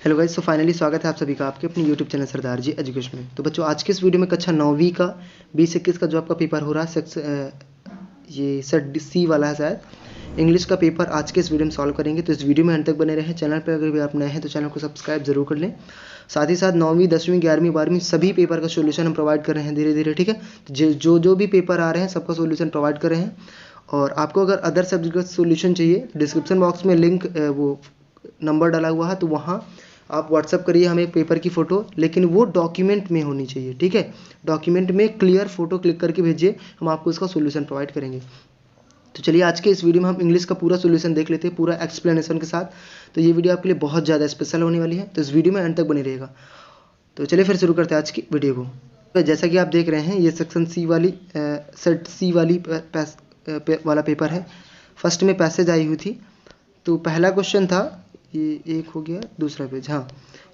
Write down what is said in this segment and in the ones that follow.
Hello guys, so finally स्वागत है आप सभी का आपके अपने यूट्यूब चैनल सरदार जी एजुकेशन में। तो बच्चों, आज के इस वीडियो में कक्षा 9वीं का 2021 का जो आपका पेपर हो रहा है ये सेट सी वाला है, शायद इंग्लिश का पेपर आज के इस वीडियो में सॉल्व करेंगे। तो इस वीडियो में अंत तक बने रहें। चैनल पर अगर भी आप नए हैं तो चैनल को सब्सक्राइब जरूर कर लें। साथ ही साथ 9वीं 10वीं 11वीं 12वीं सभी पेपर का सोल्यूशन हम प्रोवाइड कर रहे हैं धीरे धीरे, ठीक है। तो जो भी पेपर आ रहे हैं सबका सोल्यूशन प्रोवाइड कर रहे हैं। और आपको अगर अदर सब्जेक्ट का सोल्यूशन चाहिए, डिस्क्रिप्शन बॉक्स में लिंक वो नंबर डाला हुआ है, तो वहाँ आप व्हाट्सअप करिए हमें पेपर की फ़ोटो, लेकिन वो डॉक्यूमेंट में होनी चाहिए, ठीक है। डॉक्यूमेंट में क्लियर फ़ोटो क्लिक करके भेजिए, हम आपको इसका सोल्यूशन प्रोवाइड करेंगे। तो चलिए आज के इस वीडियो में हम इंग्लिश का पूरा सोल्यूशन देख लेते हैं, पूरा एक्सप्लेनेशन के साथ। तो ये वीडियो आपके लिए बहुत ज़्यादा स्पेशल होने वाली है, तो इस वीडियो में अंत तक बने रहेगा। तो चलिए फिर शुरू करते हैं आज की वीडियो को। तो जैसा कि आप देख रहे हैं, ये सेक्शन सी वाली सेट सी वाली वाला पेपर है। फर्स्ट में पैसेज आई हुई थी। तो पहला क्वेश्चन था, ये एक हो गया, दूसरा पेज, हाँ।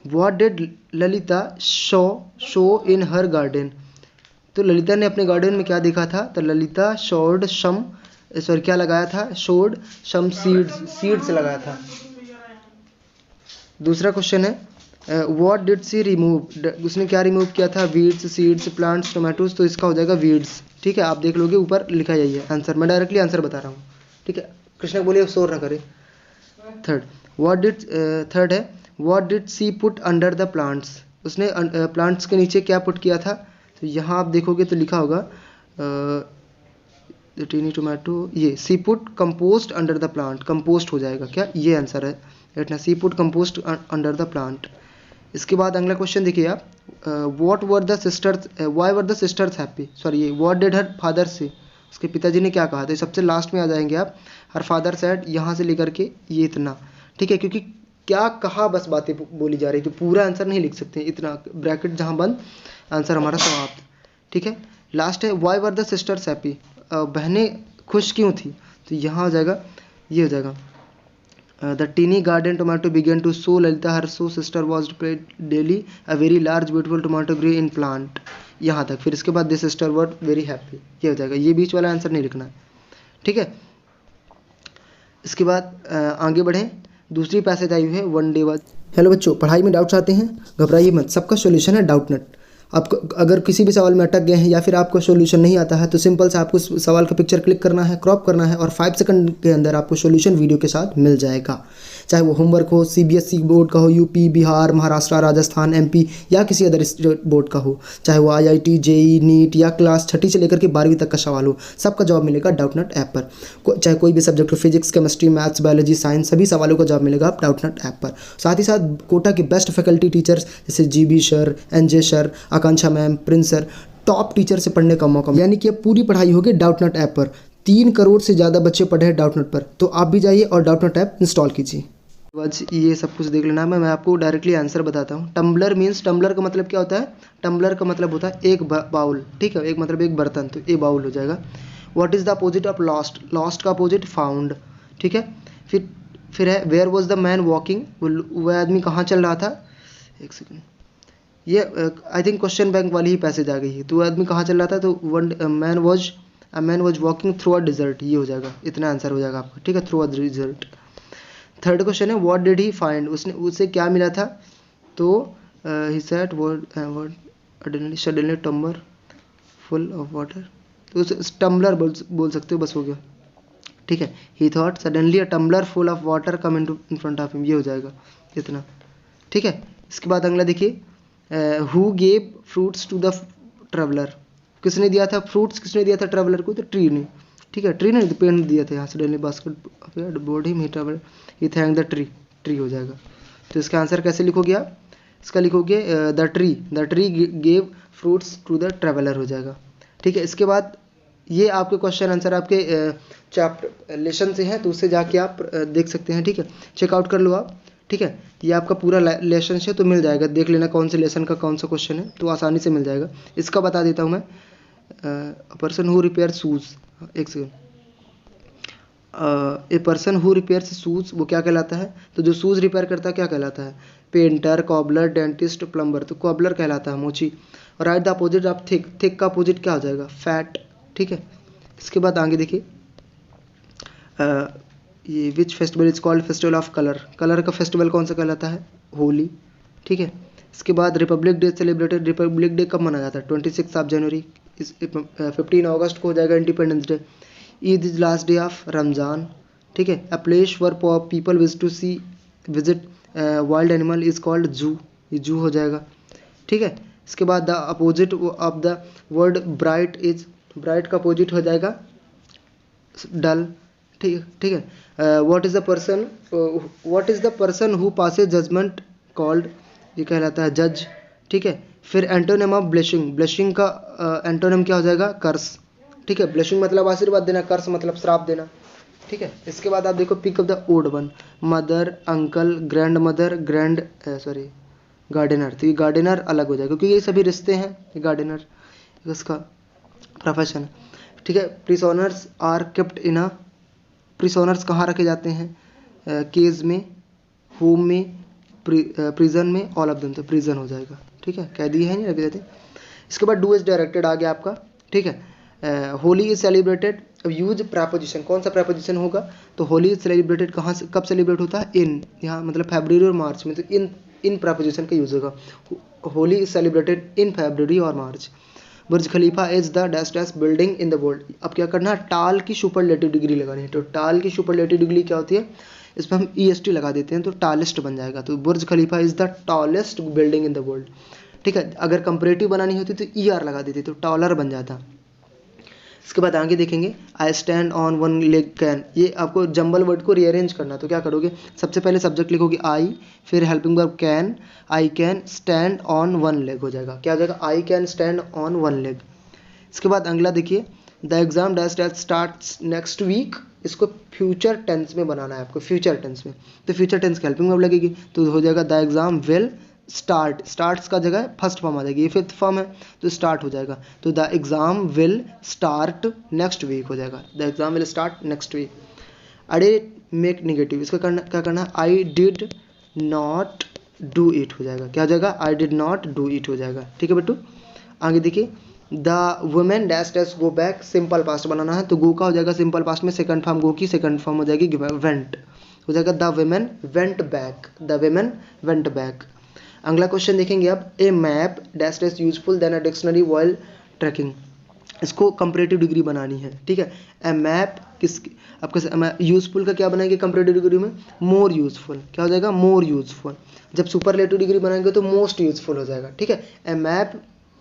What did Lalita show in her garden. तो ललिता ने अपने गार्डन में क्या देखा था? तो ललिता शोड सम, सॉरी क्या लगाया था? शोड सम सीड्स लगाया था। दूसरा क्वेश्चन है, व्हाट डिड सी रिमूव, उसने क्या रिमूव किया था? Weeds, seeds, plants, tomatoes. तो इसका हो जाएगा वीड्स, ठीक है। आप देख लोगे, ऊपर लिखा यही है आंसर। मैं डायरेक्टली आंसर बता रहा हूँ, ठीक है। कृष्णा बोलिए शोर ना करे। थर्ड है, what did she put under the plants. उसने प्लांट्स के नीचे क्या पुट किया था? तो यहाँ आप देखोगे तो लिखा होगा टीनी टोमेटो, ये she put compost under the plant. Compost हो जाएगा क्या? ये आंसर है, इतना she put compost under the plant. इसके बाद अगला क्वेश्चन देखिए आप, what were the sisters, why were the sisters happy, sorry ये what did her father say, उसके पिताजी ने क्या कहा? तो सबसे लास्ट में आ जाएंगे आप। हर फादर सेड, यहाँ से लेकर के ये इतना, ठीक है, क्योंकि क्या कहा बस बातें बोली जा रही है, कि पूरा आंसर नहीं लिख सकते, इतना ब्रैकेट जहाँ बंद, आंसर हमारा समाप्त, ठीक है। लास्ट है, why were the sisters happy, बहनें खुश क्यों थी? तो यहाँ हो जाएगा, ये हो जाएगा, the tiny garden tomato began to so Lalita her so sister was played daily a very large beautiful tomato grew in plant, यहाँ तक। फिर इसके बाद this sister were very happy, ये हो जाएगा। ये बीच वाला आंसर नहीं लिखना है, ठीक है। इसके बाद आगे बढ़ें। दूसरी पैसेज आई हुई है, वन डे बाद। हेलो बच्चों, पढ़ाई में डाउट्स आते हैं, घबराइए मत, सबका सोल्यूशन है डाउट नट। आपको अगर किसी भी सवाल में अटक गए हैं या फिर आपको सोल्यूशन नहीं आता है, तो सिंपल से आपको सवाल का पिक्चर क्लिक करना है, क्रॉप करना है, और 5 सेकंड के अंदर आपको सोल्यूशन वीडियो के साथ मिल जाएगा। चाहे वो होमवर्क हो, सीबीएसई बोर्ड का हो, यूपी, बिहार, महाराष्ट्र, राजस्थान, एमपी या किसी अदर स्टेट बोर्ड का हो, चाहे वो आईआईटी, जेई, नीट या क्लास 6 से लेकर के 12वीं तक का सवाल हो, सबका जवाब मिलेगा डाउटनट ऐप पर। चाहे कोई भी सब्जेक्ट हो, physics, chemistry, maths, biology, science, सभी सवालों का जवाब मिलेगा आप डाउटनट ऐप पर। साथ ही साथ कोटा के बेस्ट फैकल्टी टीचर्स जैसे GB sir, NJ sir, Akanksha ma'am, Prince sir, top teacher से पढ़ने का मौका, यानी कि अब पूरी पढ़ाई होगी डाउटनट ऐप पर। 3 करोड़ से ज़्यादा बच्चे पढ़े हैं डाउटनट पर, तो आप भी जाइए और डाउटनट ऐप इंस्टॉल कीजिए। बस ये सब कुछ देख लेना है। मैं आपको डायरेक्टली आंसर बताता हूँ। टम्बलर मीन्स, टम्बलर का मतलब क्या होता है? टम्बलर का मतलब होता है एक बाउल, ठीक है, एक मतलब एक बर्तन, तो ये बाउल हो जाएगा। What is the opposite of lost, lost का अपोजिट फाउंड, ठीक है। फिर है, where was the man walking, वह आदमी कहाँ चल रहा था? एक सेकेंड, ये आई थिंक क्वेश्चन बैंक वाली ही पैसेज आ गई है। तो आदमी कहाँ चल रहा था? तो man was walking through a desert, ये हो जाएगा, इतना आंसर हो जाएगा आपका, ठीक है, through a desert. Third question है, व्हाट डिड ही फाइंड, उसे क्या मिला था? तो he said suddenly tumbler full of water, तो उसे टम्बलर बोल सकते हो, बस हो गया, ठीक है। He thought suddenly a tumbler full of water come in front of him, ये हो जाएगा इतना, ठीक है। इसके बाद अगला देखिए, who gave fruits to the traveller, किसने दिया था फ्रूट्स, किसने दिया था ट्रेवलर को? तो ट्री ने, ठीक है, ट्री ने तो पेड़ दिया था। यहाँ सडनली बास्केट बोर्ड ही में traveller he thank the tree, tree हो जाएगा। तो इसका आंसर कैसे लिखोगे आप? इसका लिखोगे the tree gave fruits to the traveller हो जाएगा, ठीक है। इसके बाद ये आपके क्वेश्चन आंसर आपके चैप्टर लेसन से हैं, तो उससे जाके आप देख सकते हैं, ठीक है, चेकआउट कर लो आप, ठीक है। ये आपका पूरा लेसन है, तो मिल जाएगा, देख लेना कौन से लेसन का कौन सा क्वेश्चन है, तो आसानी से मिल जाएगा। इसका बता देता हूँ मैं, पर्सन हु रिपेयर शूज़, एक second, a person who repairs shoes, वो क्या कहलाता है? तो जो शूज़ रिपेयर करता है क्या कहलाता है? पेंटर, कॉबलर, डेंटिस्ट, प्लम्बर, तो कॉबलर कहलाता है मोची। और right the opposite of thick, thick का अपोजिट क्या हो जाएगा? फैट, ठीक है। इसके बाद आगे देखिए, ये which festival is called festival of colour, colour का फेस्टिवल कौन सा कहलाता है, होली, ठीक है। इसके बाद Republic day celebrated, Republic day कब मनाया जाता है, 26 जनवरी, 15 अगस्त को हो जाएगा independence day. Eid is last day of Ramzan, ठीक है। A place where people wish to see visit wild animal is called zoo, ये जू हो जाएगा, ठीक है। इसके बाद the opposite of the word bright is, bright का अपोजिट हो जाएगा डल, ठीक है। What is the person who passes judgement called, ये कहलाता है जज, ठीक है। फिर एंटोनिम ऑफ ब्लेसिंग, ब्लेसिंग का एंटोनिम क्या हो जाएगा, कर्स, ठीक है। ब्लेसिंग मतलब आशीर्वाद देना, कर्स मतलब श्राप देना, ठीक है। इसके बाद आप देखो pick of the odd one, mother, uncle, grandmother, gardener, तो ये गार्डनर अलग हो जाएगा क्योंकि ये सभी रिश्ते हैं, ये गार्डनर इसका प्रोफेशन है, ठीक है। Prisoners are kept in a, prisoners कहाँ रखे जाते हैं, केज में, होम में, प्रिजन में, ऑल ऑफ देम, तो प्रिजन हो जाएगा, ठीक है। कैदी है नहीं रखे जाते। इसके बाद डू इज डायरेक्टेड आ गया आपका, ठीक है। होली इज सेलिब्रेटेड, अब यूज प्रेपोजिशन, कौन सा प्रेपोजिशन होगा, तो होली इज सेलिब्रेटेड कहाँ से कब सेलिब्रेट होता है, इन, यहाँ मतलब फरवरी और मार्च में, तो इन प्रेपोजिशन का यूज होगा। Holi is celebrated in February और March. Burj Khalifa is the dash dash building in the world, अब क्या करना है, टाल की सुपरलेटिव डिग्री लगानी है, तो टाल की सुपरलेटिव डिग्री क्या होती है, इसमें हम EST लगा देते हैं तो टालेस्ट बन जाएगा, तो Burj Khalifa is the tallest building in the world, ठीक है। अगर कंपैरेटिव बनानी होती तो ER लगा देते तो टॉलर बन जाता। इसके बाद आगे देखेंगे, I stand on one leg can, ये आपको जंबल वर्ड को रीअरेंज करना, तो क्या करोगे, सबसे पहले सब्जेक्ट लिखोगे आई, फिर helping verb can, I can stand on one leg हो जाएगा, क्या हो जाएगा, I can stand on one leg. इसके बाद अगला देखिए, the exam dash dash starts next week, इसको फ्यूचर टेंस में बनाना है आपको, फ्यूचर टेंस में, तो फ्यूचर टेंस की हेल्पिंग वर्ब लगेगी, तो हो जाएगा the exam will start, starts का जगह फर्स्ट फॉर्म आ जाएगी, ये फिफ्थ फॉर्म है तो स्टार्ट हो जाएगा, तो the exam will start next week हो जाएगा, the exam will start next week. अरे मेक निगेटिव, इसका क्या करना है, I did not do it हो जाएगा, क्या हो जाएगा, I did not do it हो जाएगा, ठीक है बेटू। आगे देखिए, the women dash dash go back, simple past बनाना है, तो गो का हो जाएगा सिंपल पास्ट में सेकंड फॉर्म गो की, सेकंड फॉर्म हो जाएगी वेंट हो जाएगा, the women went back, the women went back. अगला क्वेश्चन देखेंगे अब, a map dash dash useful than a dictionary while trekking, इसको कंपैरेटिव डिग्री बनानी है, ठीक है। ए मैप किस आपका यूजफुल का क्या बनाएंगे कंपैरेटिव डिग्री में, मोर यूजफुल, क्या हो जाएगा, मोर यूजफुल। जब सुपरलेटिव डिग्री बनाएंगे तो मोस्ट यूजफुल हो जाएगा, ठीक है। A map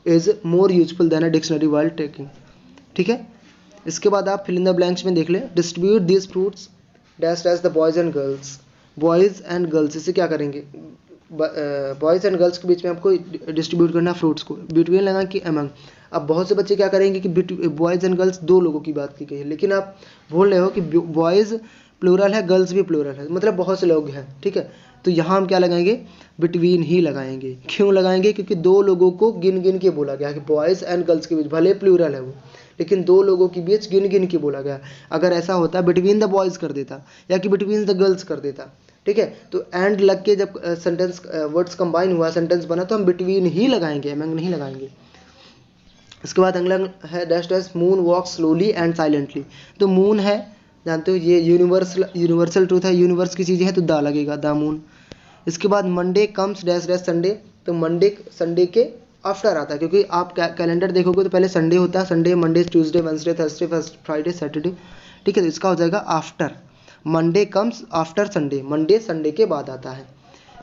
is more useful than a dictionary while trekking, ठीक है। इसके बाद आप फिल इन द ब्लैंक्स में देख लें, distribute this fruits dash dash the boys and girls, boys and girls, इसे क्या करेंगे, बॉयज़ एंड गर्ल्स के बीच में आपको डिस्ट्रीब्यूट करना है फ्रूट्स को, बिटवीन लगा कि अमंग। अब बहुत से बच्चे क्या करेंगे कि बॉयज़ एंड गर्ल्स दो लोगों की बात की गई है, लेकिन आप बोल रहे हो कि बॉयज़ प्लूरल है, गर्ल्स भी प्लूरल है, मतलब बहुत से लोग हैं, ठीक है। तो यहाँ हम क्या लगाएंगे, बिटवीन ही लगाएंगे, क्यों लगाएंगे, क्योंकि दो लोगों को गिन गिन के बोला गया कि बॉयज़ एंड गर्ल्स के बीच, भले प्लूरल है वो, लेकिन दो लोगों के बीच गिन गिन के बोला गया। अगर ऐसा होता बिटवीन द बॉयज़ कर देता या कि बिटवीन द गर्ल्स कर देता, ठीक है, तो एंड लग के जब सेंटेंस वर्ड्स कंबाइन हुआ, सेंटेंस बना, तो हम बिटवीन ही लगाएंगे, एमंग नहीं लगाएंगे। इसके बाद अगला है dash dash moon walk slowly and silently, तो मून है जानते हो ये यूनिवर्सल ट्रूथ है, यूनिवर्स की चीज़ें हैं तो द लगेगा, द मून। इसके बाद Monday comes dash dash Sunday, तो मंडे संडे के आफ्टर आता है, क्योंकि आप कैलेंडर देखोगे तो पहले संडे होता है, Sunday Monday Tuesday Wednesday Thursday Friday Saturday, ठीक है, तो इसका हो जाएगा after, Monday comes after Sunday, Monday Sunday के बाद आता है।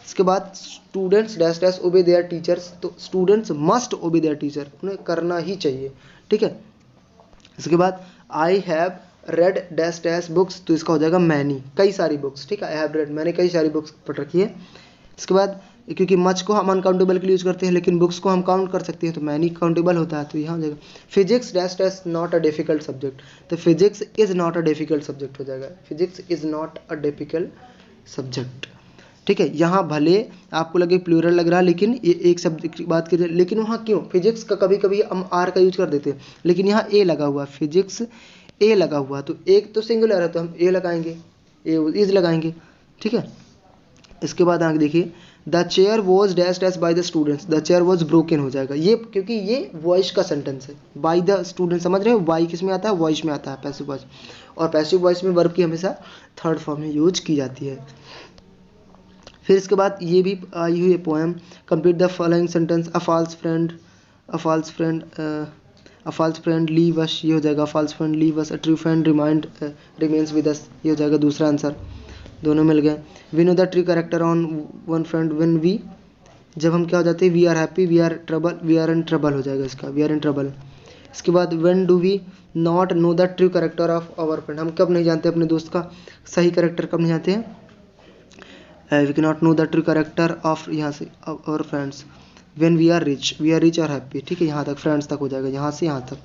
इसके बाद students dash dash obey their teachers, तो students must obey their teacher, उन्हें करना ही चाहिए, ठीक है। इसके बाद I have read dash dash books, तो इसका हो जाएगा मैनी, कई सारी बुक्स, ठीक है, आई हैव रेड, मैंने कई सारी बुक्स पढ़ रखी है। इसके बाद क्योंकि मच को हम अनकाउंटेबल के लिए यूज करते हैं, लेकिन बुक्स को हम काउंट कर सकते हैं, तो मैनी काउंटेबल होता है, तो यहाँ हो जाएगा। Physics dash dash not a difficult subject, तो physics is not a difficult subject हो जाएगा, physics is not a difficult subject, ठीक है। यहाँ भले आपको लगे प्लूरल लग रहा है, लेकिन ये एक शब्द की बात करें, लेकिन वहाँ क्यों फिजिक्स का कभी कभी हम आर का यूज कर देते हैं, लेकिन यहाँ ए लगा हुआ, फिजिक्स ए लगा हुआ, तो एक तो सिंगुलर है तो हम ए लगाएंगे, ए इज लगाएंगे, ठीक है। इसके बाद आगे देखिए, the chair was dash dash by the students, the chair was broken हो जाएगा ये, क्योंकि ये वॉइस का सेंटेंस है। बाय द स्टूडेंट समझ रहे हो, बाई किस में आता है, वॉइस में आता है, पैसिव वॉइस। और पैसिव वॉइस में वर्ब की हमेशा थर्ड फॉर्म में यूज की जाती है। फिर इसके बाद ये भी आई हुई है poem, complete the following sentence, a false friend, a false friend, a false friend leave us, ये हो जाएगा false friend leave us, a true friend remains with us, ये हो जाएगा दूसरा आंसर, दोनों मिल गए। We know the true character on one friend when we, जब हम क्या हो जाते हैं, we are happy, we are trouble, we are in trouble हो जाएगा इसका, वी आर इन ट्रबल। इसके बाद when do we not know the true character of our friend, हम कब नहीं जानते अपने दोस्त का सही कैरेक्टर, कब नहीं जानते हैं, we can not know the true character of, यहाँ से our friends, when we are rich और हैप्पी, ठीक है, यहाँ तक फ्रेंड्स तक हो जाएगा, यहाँ से यहाँ तक।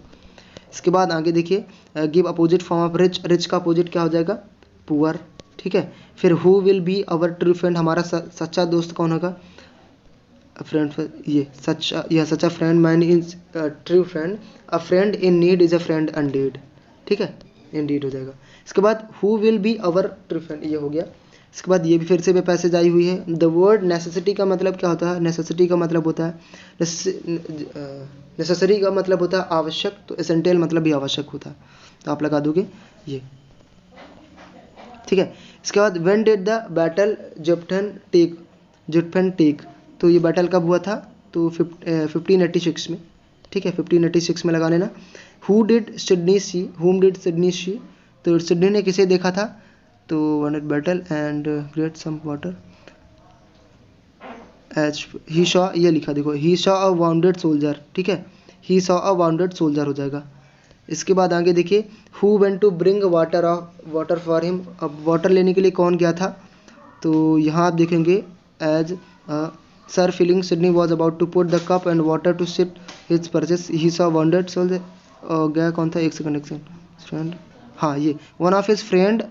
इसके बाद आगे देखिए, give opposite form of rich, rich का अपोजिट क्या हो जाएगा, पुअर, ठीक है। फिर who will be our true friend, हमारा सच्चा दोस्त कौन होगा, फ्रेंड, ये सच्चा, यह सच्चा friend man is true friend, a friend in need is a friend indeed, ठीक है, इंडीड हो जाएगा। इसके बाद who will be our true friend, ये हो गया। इसके बाद ये भी फिर से पैसेज आई हुई है, द वर्ड नेसेसिटी का मतलब क्या होता है, नेसेसिटी का मतलब होता है, नेसेसरी का मतलब होता है आवश्यक, तो एसेंशियल मतलब भी आवश्यक होता है, तो आप लगा दोगे ये, ठीक है। इसके बाद when did the battle Zutphen take, तो ये बैटल कब हुआ था, तो 1586 में, ठीक है, 1586 में लगा लेना। हु डिड सिडनी सी, हुम डिड सिडनी सी, तो सिडनी ने किसे देखा था, तो one at battle and great some water as he saw, ये लिखा देखो, he saw a wounded soldier, ठीक है, he saw a wounded soldier हो जाएगा। इसके बाद आगे देखिए, who went to bring water for him, अब वाटर लेने के लिए कौन गया था, तो यहाँ आप देखेंगे as sir feeling Sidney was about to put the cup and water to sit his purchase, he saw wounded soldier, गया कौन था, एक सेकंड फ्रेंड, हाँ ये, one of his friend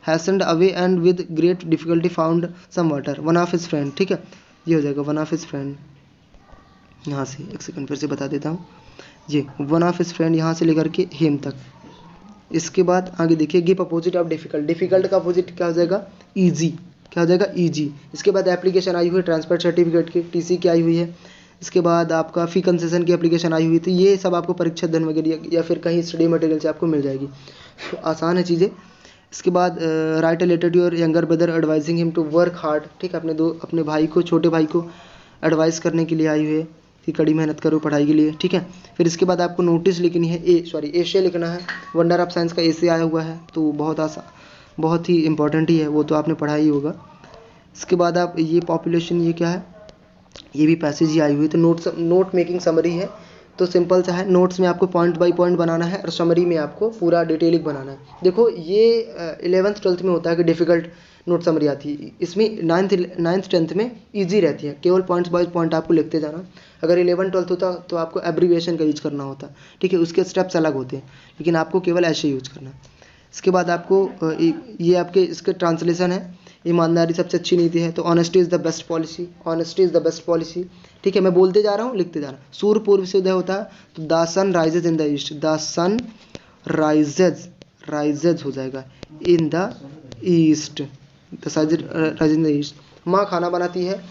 hastened away and with great difficulty found some water, one of his friend, ठीक है, ये हो जाएगा वन ऑफ हिज फ्रेंड। यहाँ से एक सेकंड फिर से बता देता हूँ, ये वन ऑफ हिज फ्रेंड यहाँ से लेकर के हिम तक। इसके बाद आगे देखिए, give opposite of difficult, difficult का अपोजिट क्या हो जाएगा, इजी, क्या हो जाएगा, इजी। इसके बाद एप्लीकेशन आई हुई है ट्रांसफर सर्टिफिकेट की, टीसी की आई हुई है। इसके बाद आपका फी कंसेशन की एप्लीकेशन आई हुई थी, ये सब आपको परीक्षा धन वगैरह या फिर कहीं स्टडी मटेरियल से आपको मिल जाएगी, आसान है चीज़ें। इसके बाद write a letter to your younger brother advising him to work hard, ठीक है, अपने भाई को, छोटे भाई को एडवाइस करने के लिए आई हुई है कि कड़ी मेहनत करो पढ़ाई के लिए, ठीक है। फिर इसके बाद आपको नोटिस लिखनी है, एशे लिखना है, वंडर ऑफ साइंस का एसे आया हुआ है, तो बहुत आसान, बहुत ही इंपॉर्टेंट ही है, वो तो आपने पढ़ा ही होगा। इसके बाद आप ये पॉपुलेशन, ये क्या है, ये भी पैसेज ही आई हुई, तो नोट मेकिंग समरी है, तो सिंपल सा है, नोट्स में आपको पॉइंट बाय पॉइंट बनाना है और समरी में आपको पूरा डिटेलिंग बनाना है। देखो ये 11th 12th में होता है कि डिफ़िकल्ट नोट समरी आती है, इसमें 9th 10th में इजी रहती है, केवल पॉइंट्स बाय पॉइंट आपको लिखते जाना। अगर 11 12 होता तो आपको एब्रीविएशन का यूज करना होता, ठीक है, उसके स्टेप्स अलग होते हैं, लेकिन आपको केवल ऐसे यूज करना है। इसके बाद आपको ये आपके इसके ट्रांसलेशन है, ईमानदारी सबसे अच्छी नीति है, तो honesty is the best policy, honesty is the best policy, ठीक है, मैं बोलते जा रहा हूँ, लिखते जा रहा हूँ। सूर्य पूर्व से उदय होता है, तो the sun rises in the east, the sun rises हो जाएगा in the east, the sun rises in the east. माँ खाना बनाती है,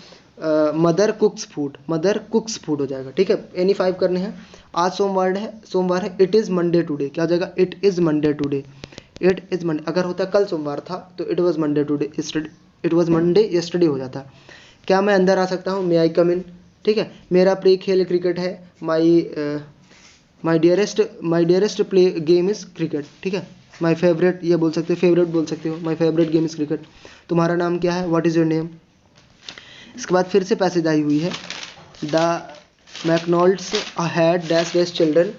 मदर कुक्स फूड हो जाएगा, ठीक है, एनी 5 करने हैं। आज सोमवार है, इट इज़ मंडे टुडे, क्या हो जाएगा, it is Monday today, it is Monday. अगर होता कल सोमवार था तो it was Monday today, it was Monday yesterday हो जाता। क्या मैं अंदर आ सकता हूँ, मे आई कम इन, ठीक है। मेरा प्रिय खेल क्रिकेट है, माई dearest play game is cricket, ठीक है। माई फेवरेट, ये बोल सकते हो, फेवरेट बोल सकते हो, my favourite game is cricket. तुम्हारा नाम क्या है, व्हाट इज़ योर नेम। इसके बाद फिर से पैसेज आई हुई है, the McDonald's had dash dash children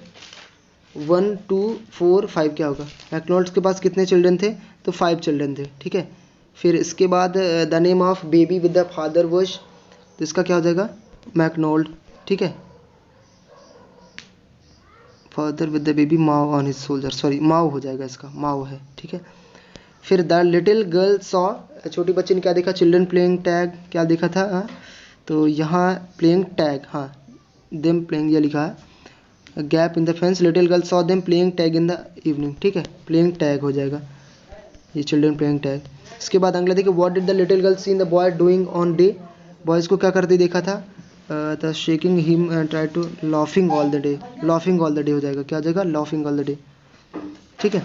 1 2 4 5, क्या होगा, मैकडॉनल्ड्स के पास कितने चिल्ड्रन थे, तो 5 चिल्ड्रन थे, ठीक है। फिर इसके बाद the name of baby with the father was, तो इसका क्या हो जाएगा, मैकडॉनल्ड, ठीक है, father with the baby Mao on his soldier, sorry Mao हो जाएगा, इसका माओ है, ठीक है। फिर द लिटिल गर्ल सॉ, छोटी बच्ची ने क्या देखा, चिल्ड्रन प्लेइंग टैग, क्या देखा था, तो यहाँ प्लेइंग टैग, हाँ देम प्लेइंग, ये लिखा है, gap in the fence, little girl saw them playing tag in the evening, ठीक है, प्लेइंग टैग हो जाएगा, ये चिल्ड्रन प्लेइंग टैग। इसके बाद अगला देखिए, what did the little girl see in the boy doing on day boys को क्या करते देखा था, the shaking him and try to laughing all the day, laughing all the day हो जाएगा, क्या हो जाएगा, लाफिंग ऑल द डे, ठीक है।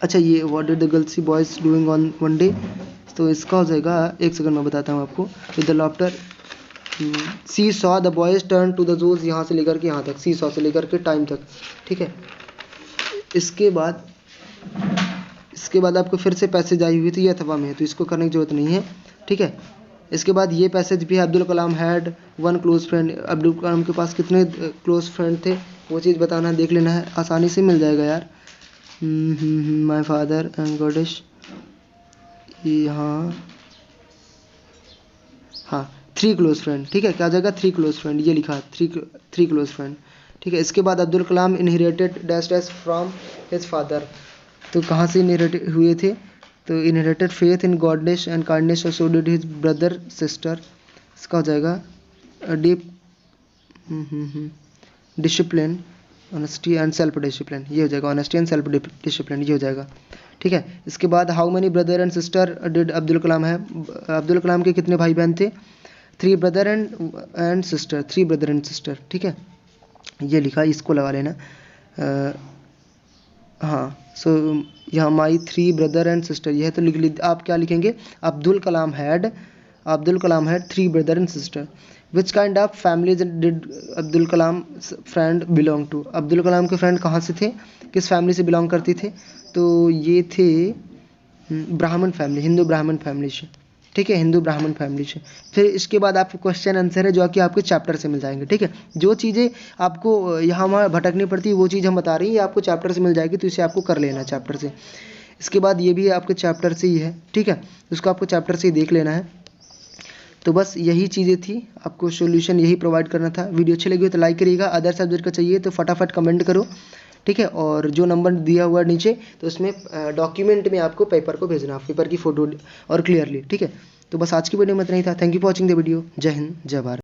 अच्छा ये what did the girls see boys doing on one day, तो इसका हो जाएगा, एक सेकंड में बताता हूँ आपको। With the laughter see saw the boys turn to the jaws, यहाँ से लेकर के यहाँ तक, सी सॉ से लेकर के टाइम तक, ठीक है। इसके बाद आपको फिर से पैसेज आई हुई थी ये अथवा में है, तो इसको करने की जरूरत नहीं है, ठीक है। इसके बाद ये पैसेज भी है, Abdul Kalam had one close friend, Abdul Kalam के पास कितने क्लोज फ्रेंड थे वो चीज़ बताना, देख लेना है, आसानी से मिल जाएगा यार। माय फादर एंड गॉडेश, यहाँ हाँ 3 क्लोज फ्रेंड, ठीक है, क्या आ जाएगा 3 क्लोज फ्रेंड, ये लिखा 3 क्लोज फ्रेंड, ठीक है। इसके बाद Abdul Kalam inherited dash dash from his father, तो कहाँ से इनहेरिट हुए थे, तो inherited faith in goodness and kindness और so did his brother sister, इसका हो जाएगा deep discipline, honesty and self discipline, ये हो जाएगा, ऑनेस्टी एंड सेल्फ डिसिप्लिन, ये हो जाएगा, ठीक है। इसके बाद how many brother and sister did Abdul Kalam है, अब्दुल कलाम के कितने भाई बहन थे, 3 brother and sister, 3 brother and sister, ठीक है, ये लिखा, इसको लगा लेना। हाँ सो यहाँ माई 3 ब्रदर एंड सिस्टर, यह तो लिख ली, आप क्या लिखेंगे, Abdul Kalam had 3 brother and sister. Which kind of families did Abdul Kalam friend belong to, Abdul Kalam के फ्रेंड कहाँ से थे, किस फैमिली से बिलोंग करते थे, तो ये थे ब्राह्मण फैमिली, हिंदू ब्राह्मण फैमिली से, ठीक है, हिंदू ब्राह्मण फैमिली से। फिर इसके बाद आपको क्वेश्चन आंसर है जो कि आपके चैप्टर से मिल जाएंगे, ठीक है। जो चीज़ें आपको यहाँ वहाँ भटकनी पड़ती है वो चीज़ हम बता रही है, आपको चैप्टर से मिल जाएगी, तो इसे आपको कर लेना चैप्टर से। इसके बाद ये भी आपके चैप्टर से ही है, ठीक है, उसको आपको चैप्टर से ही देख लेना है। तो बस यही चीज़ें थी, आपको सॉल्यूशन यही प्रोवाइड करना था। वीडियो अच्छी लगी हो तो लाइक करिएगा, अदर सब्जेक्ट का चाहिए तो फटाफट कमेंट करो, ठीक है। और जो नंबर दिया हुआ है नीचे, तो उसमें डॉक्यूमेंट में आपको पेपर को भेजना, पेपर की फ़ोटो और क्लियरली, ठीक है। तो बस आज की वीडियो में इतना ही था। Thank you for watching the video. जय हिंद, जय भारत।